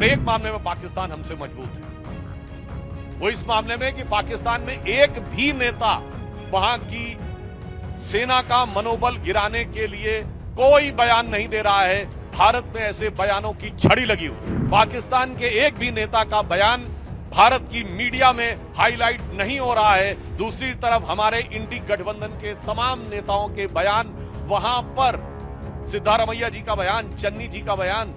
मगर एक मामले में पाकिस्तान हमसे मजबूत है, वो इस मामले में कि पाकिस्तान में एक भी नेता वहां की सेना का मनोबल गिराने के लिए कोई बयान नहीं दे रहा है। भारत में ऐसे बयानों की झड़ी लगी हुई। पाकिस्तान के एक भी नेता का बयान भारत की मीडिया में हाईलाइट नहीं हो रहा है। दूसरी तरफ हमारे इंडी गठबंधन के तमाम नेताओं के बयान, वहां पर सिद्धारमैया जी का बयान, चन्नी जी का बयान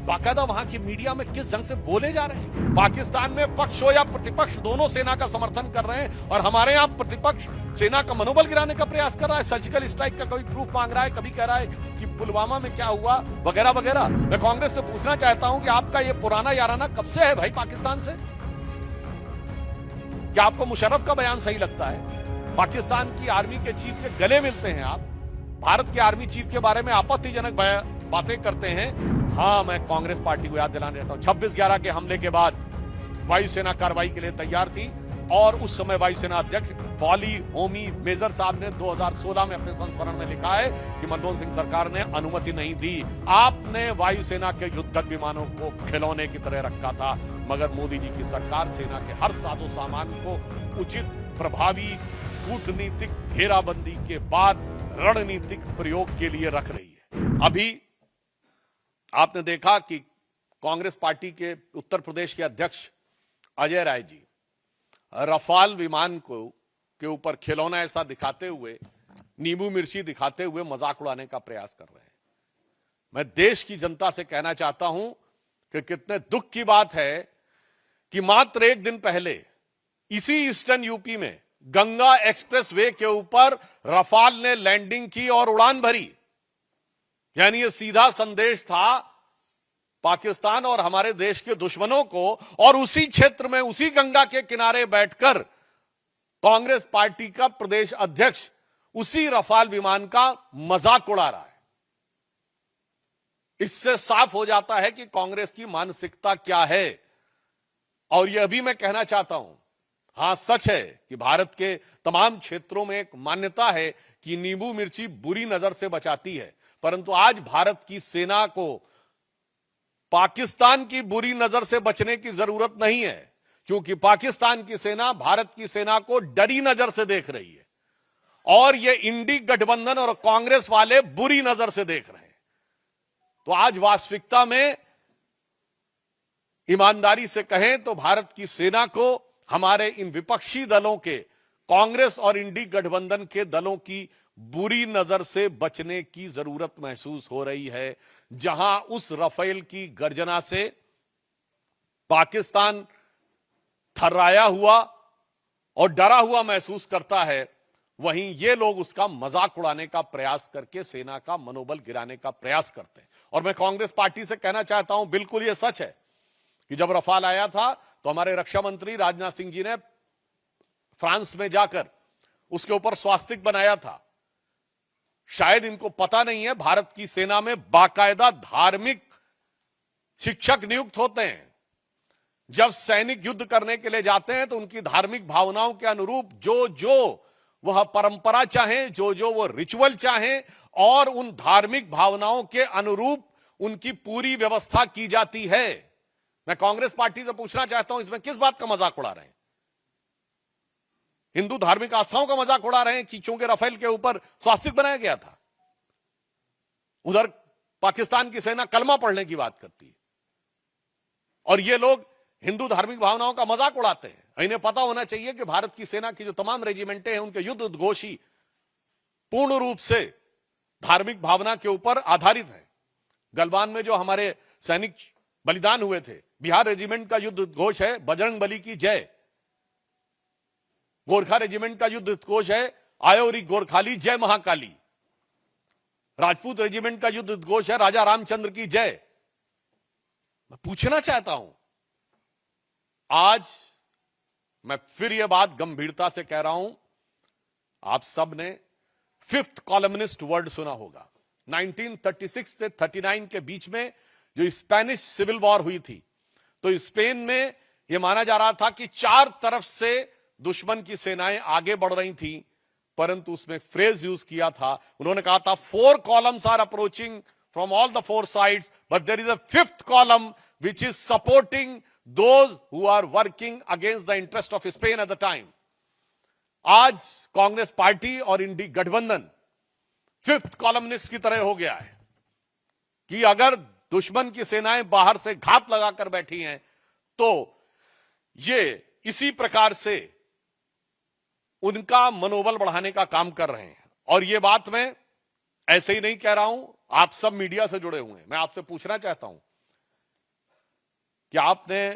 बाकायदा वहां की मीडिया में किस ढंग से बोले जा रहे हैं। पाकिस्तान में पक्ष हो या प्रतिपक्ष दोनों सेना का समर्थन कर रहे हैं, और हमारे यहां प्रतिपक्ष सेना का मनोबल गिराने का प्रयास कर रहा है। सर्जिकल स्ट्राइक का कभी प्रूफ मांग रहा है, कभी कह रहा है कि पुलवामा में क्या हुआ वगैरह वगैरह। मैं कांग्रेस से पूछना चाहता हूं कि आपका ये पुराना याराना कब से है भाई पाकिस्तान से? क्या आपको मुशर्रफ का बयान सही लगता है? पाकिस्तान की आर्मी के चीफ के गले मिलते हैं आप, भारत के आर्मी चीफ के बारे में आपत्तिजनक बातें करते हैं। हाँ, मैं कांग्रेस पार्टी को याद दिलाने देता हूं, 26/11 के हमले के बाद वायुसेना कार्रवाई के लिए तैयार थी, और उस समय वायुसेना अध्यक्ष फौली होमी मेजर साहब ने 2016 में अपने संस्मरण में लिखा है कि मनमोहन सिंह सरकार ने अनुमति नहीं दी। आपने वायुसेना के युद्धक विमानों को खिलौने की तरह रखा था, मगर मोदी जी की सरकार सेना के हर साजो सामान को उचित, प्रभावी कूटनीतिक घेराबंदी के बाद रणनीतिक प्रयोग के लिए रख रही है। अभी आपने देखा कि कांग्रेस पार्टी के उत्तर प्रदेश के अध्यक्ष अजय राय जी रफाल विमान के ऊपर खिलौना ऐसा दिखाते हुए, नींबू मिर्ची दिखाते हुए मजाक उड़ाने का प्रयास कर रहे हैं। मैं देश की जनता से कहना चाहता हूं कि कितने दुख की बात है कि मात्र एक दिन पहले इसी ईस्टर्न यूपी में गंगा एक्सप्रेस वे के ऊपर रफाल ने लैंडिंग की और उड़ान भरी। यानी यह सीधा संदेश था पाकिस्तान और हमारे देश के दुश्मनों को, और उसी क्षेत्र में, उसी गंगा के किनारे बैठकर कांग्रेस पार्टी का प्रदेश अध्यक्ष उसी रफाल विमान का मजाक उड़ा रहा है। इससे साफ हो जाता है कि कांग्रेस की मानसिकता क्या है। और यह भी मैं कहना चाहता हूं, हां सच है कि भारत के तमाम क्षेत्रों में एक मान्यता है कि नींबू मिर्ची बुरी नजर से बचाती है, परंतु आज भारत की सेना को पाकिस्तान की बुरी नजर से बचने की जरूरत नहीं है, क्योंकि पाकिस्तान की सेना भारत की सेना को डरी नजर से देख रही है, और ये इंडी गठबंधन और कांग्रेस वाले बुरी नजर से देख रहे हैं। तो आज वास्तविकता में ईमानदारी से कहें तो भारत की सेना को हमारे इन विपक्षी दलों के, कांग्रेस और इंडी गठबंधन के दलों की बुरी नजर से बचने की जरूरत महसूस हो रही है। जहां उस रफेल की गर्जना से पाकिस्तान थर्राया हुआ और डरा हुआ महसूस करता है, वहीं ये लोग उसका मजाक उड़ाने का प्रयास करके सेना का मनोबल गिराने का प्रयास करते हैं। और मैं कांग्रेस पार्टी से कहना चाहता हूं, बिल्कुल यह सच है कि जब रफाल आया था तो हमारे रक्षा मंत्री राजनाथ सिंह जी ने फ्रांस में जाकर उसके ऊपर स्वास्तिक बनाया था। शायद इनको पता नहीं है, भारत की सेना में बाकायदा धार्मिक शिक्षक नियुक्त होते हैं। जब सैनिक युद्ध करने के लिए जाते हैं तो उनकी धार्मिक भावनाओं के अनुरूप जो वह परंपरा चाहें, जो वो रिचुअल चाहें, और उन धार्मिक भावनाओं के अनुरूप उनकी पूरी व्यवस्था की जाती है। मैं कांग्रेस पार्टी से पूछना चाहता हूं, इसमें किस बात का मजाक उड़ा रहे हैं? हिंदू धार्मिक आस्थाओं का मजाक उड़ा रहे हैं कि चूंकि रफेल के ऊपर स्वास्तिक बनाया गया था। उधर पाकिस्तान की सेना कलमा पढ़ने की बात करती है, और ये लोग हिंदू धार्मिक भावनाओं का मजाक उड़ाते हैं। इन्हें पता होना चाहिए कि भारत की सेना की जो तमाम रेजिमेंटें हैं, उनके युद्ध उद्घोषी पूर्ण रूप से धार्मिक भावना के ऊपर आधारित है। गलवान में जो हमारे सैनिक बलिदान हुए थे, बिहार रेजिमेंट का युद्ध उद्घोष है बजरंग बली की जय। गोरखा रेजिमेंट का युद्ध उद्घोष है आयोरी गोरखाली जय महाकाली। राजपूत रेजिमेंट का युद्ध उद्घोष है राजा रामचंद्र की जय। मैं पूछना चाहता हूं, आज मैं फिर यह बात गंभीरता से कह रहा हूं, आप सब ने फिफ्थ कॉलमनिस्ट वर्ड सुना होगा। 1936 से 39 के बीच में जो स्पेनिश सिविल वॉर हुई थी, तो स्पेन में यह माना जा रहा था कि चार तरफ से दुश्मन की सेनाएं आगे बढ़ रही थी, परंतु उसमें फ्रेज यूज किया था, उन्होंने कहा था 4 columns are approaching from all the four sides, but there is a fifth column which is supporting those who are working against the interest of Spain at the time. आज Congress party और इंडी गठबंधन fifth columnist की तरह हो गया है कि अगर दुश्मन की सेनाएं बाहर से घात लगाकर बैठी हैं तो ये इसी प्रकार से उनका मनोबल बढ़ाने का काम कर रहे हैं। और ये बात मैं ऐसे ही नहीं कह रहा हूं, आप सब मीडिया से जुड़े हुए हैं। मैं आपसे पूछना चाहता हूं कि आपने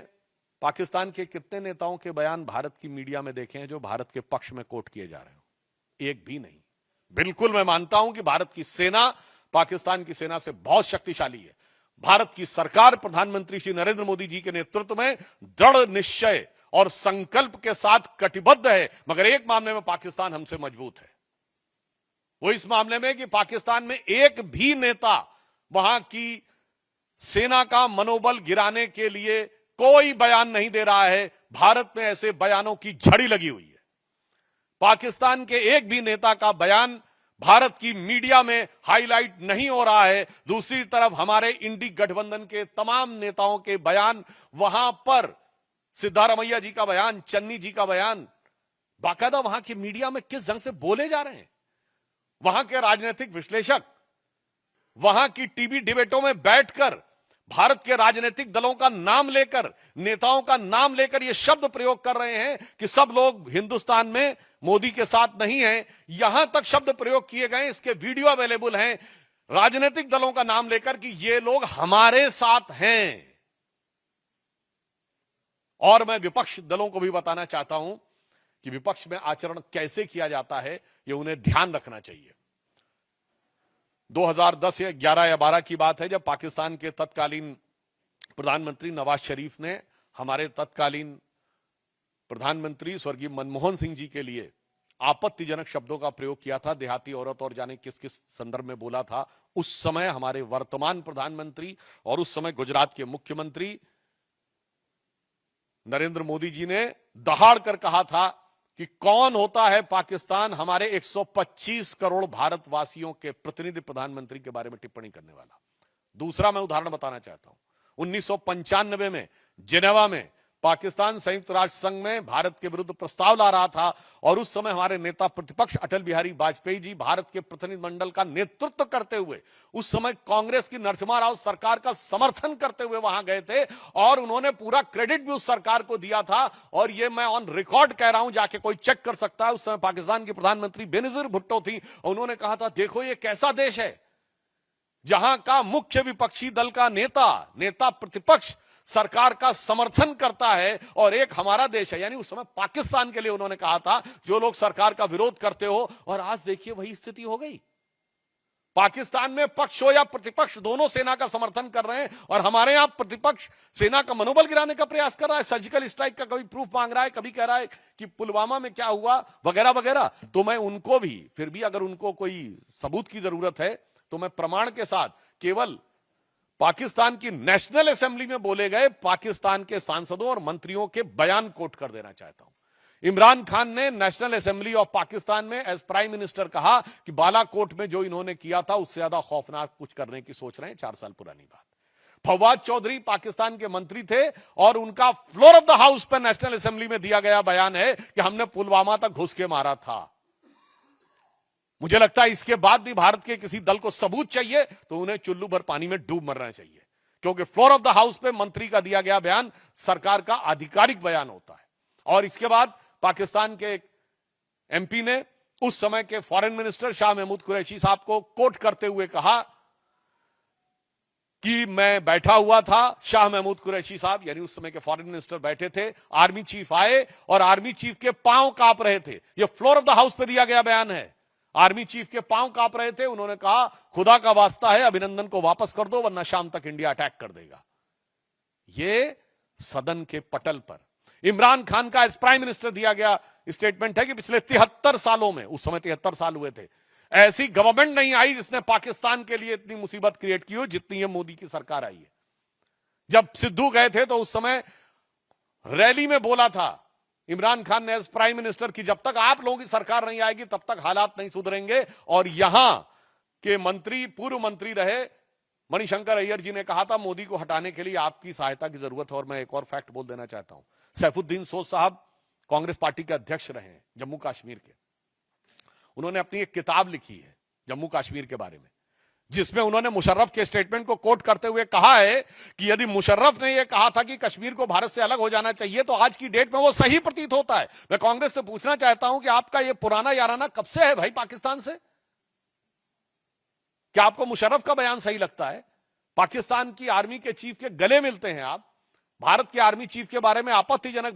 पाकिस्तान के कितने नेताओं के बयान भारत की मीडिया में देखे हैं जो भारत के पक्ष में कोट किए जा रहे हो? एक भी नहीं। बिल्कुल मैं मानता हूं कि भारत की सेना पाकिस्तान की सेना से बहुत शक्तिशाली है। भारत की सरकार प्रधानमंत्री श्री नरेंद्र मोदी जी के नेतृत्व में दृढ़ निश्चय और संकल्प के साथ कटिबद्ध है, मगर एक मामले में पाकिस्तान हमसे मजबूत है। वो इस मामले में कि पाकिस्तान में एक भी नेता वहां की सेना का मनोबल गिराने के लिए कोई बयान नहीं दे रहा है। भारत में ऐसे बयानों की झड़ी लगी हुई है। पाकिस्तान के एक भी नेता का बयान भारत की मीडिया में हाईलाइट नहीं हो रहा है। दूसरी तरफ हमारे इंडी गठबंधन के तमाम नेताओं के बयान, वहां पर सिद्धारमैया जी का बयान, चन्नी जी का बयान, बाकायदा वहां की मीडिया में किस ढंग से बोले जा रहे हैं। वहां के राजनीतिक विश्लेषक वहां की टीवी डिबेटों में बैठकर भारत के राजनीतिक दलों का नाम लेकर, नेताओं का नाम लेकर यह शब्द प्रयोग कर रहे हैं कि सब लोग हिंदुस्तान में मोदी के साथ नहीं हैं। यहां तक शब्द प्रयोग किए गए, इसके वीडियो अवेलेबल हैं, राजनीतिक दलों का नाम लेकर कि ये लोग हमारे साथ हैं। और मैं विपक्ष दलों को भी बताना चाहता हूं कि विपक्ष में आचरण कैसे किया जाता है, यह उन्हें ध्यान रखना चाहिए। 2010 या 11 या 12 की बात है जब पाकिस्तान के तत्कालीन प्रधानमंत्री नवाज शरीफ ने हमारे तत्कालीन प्रधानमंत्री स्वर्गीय मनमोहन सिंह जी के लिए आपत्तिजनक शब्दों का प्रयोग किया था। देहाती औरत और जाने किस किस संदर्भ में बोला था। उस समय हमारे वर्तमान प्रधानमंत्री और उस समय गुजरात के मुख्यमंत्री नरेंद्र मोदी जी ने दहाड़ कर कहा था कि कौन होता है पाकिस्तान हमारे 125 करोड़ भारतवासियों के प्रतिनिधि प्रधानमंत्री के बारे में टिप्पणी करने वाला। दूसरा मैं उदाहरण बताना चाहता हूं। 1995 में जिनेवा में पाकिस्तान संयुक्त राष्ट्र संघ में भारत के विरुद्ध प्रस्ताव ला रहा था और उस समय हमारे नेता प्रतिपक्ष अटल बिहारी वाजपेयी जी भारत के प्रतिनिधिमंडल का नेतृत्व करते हुए उस समय कांग्रेस की नरसिम्हा राव सरकार का समर्थन करते हुए वहां गए थे और उन्होंने पूरा क्रेडिट भी उस सरकार को दिया था। और ये मैं ऑन रिकॉर्ड कह रहा हूं, जाके कोई चेक कर सकता है। उस समय पाकिस्तान की प्रधानमंत्री बेनजीर भुट्टो थी और उन्होंने कहा था, देखो ये कैसा देश है जहां का मुख्य विपक्षी दल का नेता प्रतिपक्ष सरकार का समर्थन करता है और एक हमारा देश है। यानी उस समय पाकिस्तान के लिए उन्होंने कहा था जो लोग सरकार का विरोध करते हो। और आज देखिए वही स्थिति हो गई। पाकिस्तान में पक्ष हो या प्रतिपक्ष दोनों सेना का समर्थन कर रहे हैं और हमारे यहां प्रतिपक्ष सेना का मनोबल गिराने का प्रयास कर रहा है। सर्जिकल स्ट्राइक का कभी प्रूफ मांग रहा है, कभी कह रहा है कि पुलवामा में क्या हुआ वगैरह वगैरह। तो मैं उनको भी, फिर भी अगर उनको कोई सबूत की जरूरत है तो मैं प्रमाण के साथ केवल पाकिस्तान की नेशनल असेंबली में बोले गए पाकिस्तान के सांसदों और मंत्रियों के बयान कोट कर देना चाहता हूं। इमरान खान ने नेशनल असेंबली ऑफ पाकिस्तान में एज प्राइम मिनिस्टर कहा कि बालाकोट में जो इन्होंने किया था उससे ज्यादा खौफनाक कुछ करने की सोच रहे हैं। 4 साल पुरानी बात। फवाद चौधरी पाकिस्तान के मंत्री थे और उनका फ्लोर ऑफ द हाउस पर नेशनल असेंबली में दिया गया बयान है कि हमने पुलवामा तक घुस के मारा था। मुझे लगता है इसके बाद भी भारत के किसी दल को सबूत चाहिए तो उन्हें चुल्लू भर पानी में डूब मरना चाहिए, क्योंकि फ्लोर ऑफ द हाउस पे मंत्री का दिया गया बयान सरकार का आधिकारिक बयान होता है। और इसके बाद पाकिस्तान के एमपी ने उस समय के फॉरेन मिनिस्टर शाह महमूद कुरैशी साहब को कोट करते हुए कहा कि मैं बैठा हुआ था, शाह महमूद कुरैशी साहब यानी उस समय के फॉरेन मिनिस्टर बैठे थे, आर्मी चीफ आए और आर्मी चीफ के पांव कांप रहे थे। यह फ्लोर ऑफ द हाउस पे दिया गया बयान है। आर्मी चीफ के पांव कांप रहे थे। उन्होंने कहा खुदा का वास्ता है अभिनंदन को वापस कर दो वरना शाम तक इंडिया अटैक कर देगा। यह सदन के पटल पर इमरान खान का एज प्राइम मिनिस्टर दिया गया स्टेटमेंट है कि पिछले 73 सालों में, उस समय 73 साल हुए थे, ऐसी गवर्नमेंट नहीं आई जिसने पाकिस्तान के लिए इतनी मुसीबत क्रिएट की हो जितनी ये मोदी की सरकार आई है। जब सिद्धू गए थे तो उस समय रैली में बोला था इमरान खान ने एज प्राइम मिनिस्टर की जब तक आप लोगों की सरकार नहीं आएगी तब तक हालात नहीं सुधरेंगे। और यहां के मंत्री, पूर्व मंत्री रहे मणिशंकर अय्यर जी ने कहा था मोदी को हटाने के लिए आपकी सहायता की जरूरत है। और मैं एक और फैक्ट बोल देना चाहता हूं, सैफुद्दीन सोज साहब कांग्रेस पार्टी के अध्यक्ष रहे हैं जम्मू कश्मीर के। उन्होंने अपनी एक किताब लिखी है जम्मू कश्मीर के बारे में, जिसमें उन्होंने मुशर्रफ के स्टेटमेंट को कोट करते हुए कहा है कि यदि मुशर्रफ ने यह कहा था कि कश्मीर को भारत से अलग हो जाना चाहिए तो आज की डेट में वो सही प्रतीत होता है। मैं कांग्रेस से पूछना चाहता हूं कि आपका यह पुराना याराना कब से है भाई पाकिस्तान से? क्या आपको मुशर्रफ का बयान सही लगता है? पाकिस्तान की आर्मी के चीफ के गले मिलते हैं आप, भारत के आर्मी चीफ के बारे में आपत्तिजनक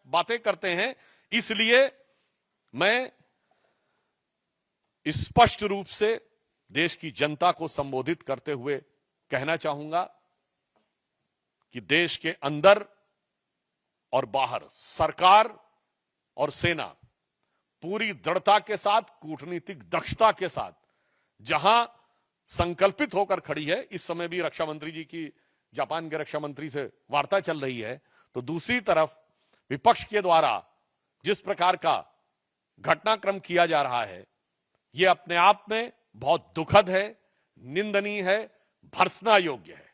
बातें करते हैं। इसलिए मैं स्पष्ट रूप से देश की जनता को संबोधित करते हुए कहना चाहूंगा कि देश के अंदर और बाहर सरकार और सेना पूरी दृढ़ता के साथ, कूटनीतिक दक्षता के साथ जहां संकल्पित होकर खड़ी है। इस समय भी रक्षा मंत्री जी की जापान के रक्षा मंत्री से वार्ता चल रही है, तो दूसरी तरफ विपक्ष के द्वारा जिस प्रकार का घटनाक्रम किया जा रहा है, यह अपने आप में बहुत दुखद है, निंदनीय है, भर्त्सना योग्य है।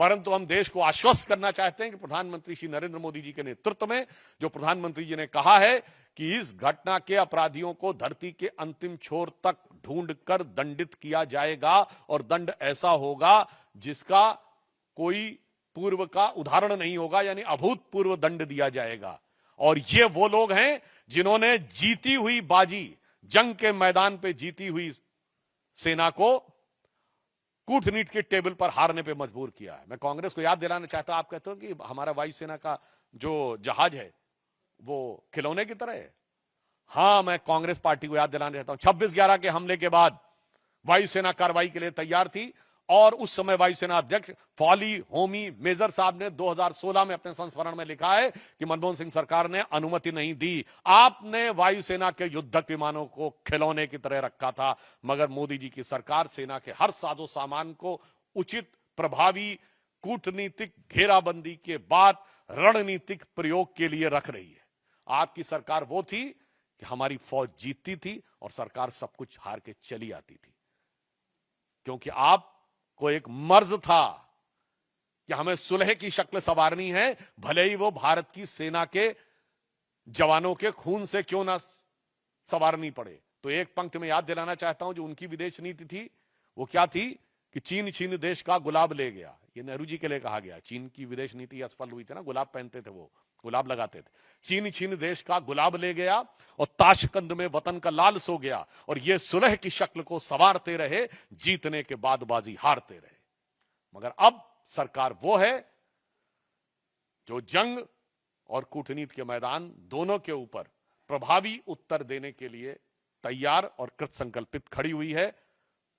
परंतु हम देश को आश्वस्त करना चाहते हैं कि प्रधानमंत्री श्री नरेंद्र मोदी जी के नेतृत्व में जो प्रधानमंत्री जी ने कहा है कि इस घटना के अपराधियों को धरती के अंतिम छोर तक ढूंढकर दंडित किया जाएगा, और दंड ऐसा होगा जिसका कोई पूर्व का उदाहरण नहीं होगा, यानी अभूतपूर्व दंड दिया जाएगा। और ये वो लोग हैं जिन्होंने जीती हुई बाजी, जंग के मैदान पे जीती हुई सेना को कूटनीति के टेबल पर हारने पे मजबूर किया है। मैं कांग्रेस को याद दिलाना चाहता हूं, आप कहते हो कि हमारा वायुसेना का जो जहाज है वो खिलौने की तरह है। हां, मैं कांग्रेस पार्टी को याद दिलाना चाहता हूं, 26/11 के हमले के बाद वायुसेना कार्रवाई के लिए तैयार थी, और उस समय वायुसेना अध्यक्ष फॉली होमी मेजर साहब ने 2016 में अपने संस्मरण में लिखा है कि मनमोहन सिंह सरकार ने अनुमति नहीं दी। आपने वायुसेना के युद्धक विमानों को खिलौने की तरह रखा था, मगर मोदी जी की सरकार सेना के हर साजो सामान को उचित, प्रभावी कूटनीतिक घेराबंदी के बाद रणनीतिक प्रयोग के लिए रख रही है। आपकी सरकार वो थी कि हमारी फौज जीतती थी और सरकार सब कुछ हार के चली आती थी, क्योंकि आप को एक मर्ज था कि हमें सुलह की शक्ल संवारनी है, भले ही वो भारत की सेना के जवानों के खून से क्यों ना संवारनी पड़े। तो एक पंक्ति में याद दिलाना चाहता हूं, जो उनकी विदेश नीति थी वो क्या थी कि चीन छीन देश का गुलाब ले गया। ये नेहरू जी के लिए कहा गया। चीन की विदेश नीति असफल हुई थी ना, गुलाब पहनते थे वो, गुलाब लगाते थे। चीन छीन देश का गुलाब ले गया और ताशकंद में वतन का लाल सो गया, और ये सुलह की शक्ल को संवारते रहे, जीतने के बाद बाजी हारते रहे। मगर अब सरकार वो है जो जंग और कूटनीति के मैदान दोनों के ऊपर प्रभावी उत्तर देने के लिए तैयार और कृत संकल्पित खड़ी हुई है।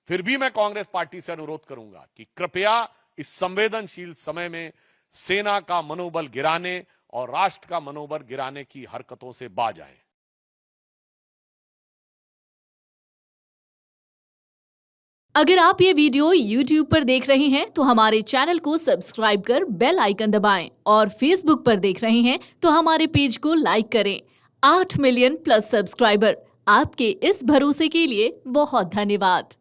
फिर भी मैं कांग्रेस पार्टी से अनुरोध करूंगा कि कृपया इस संवेदनशील समय में सेना का मनोबल गिराने और राष्ट्र का मनोबल गिराने की हरकतों से बाज आए। अगर आप ये वीडियो YouTube पर देख रहे हैं तो हमारे चैनल को सब्सक्राइब कर बेल आइकन दबाएं, और Facebook पर देख रहे हैं तो हमारे पेज को लाइक करें। 8 मिलियन प्लस सब्सक्राइबर, आपके इस भरोसे के लिए बहुत धन्यवाद।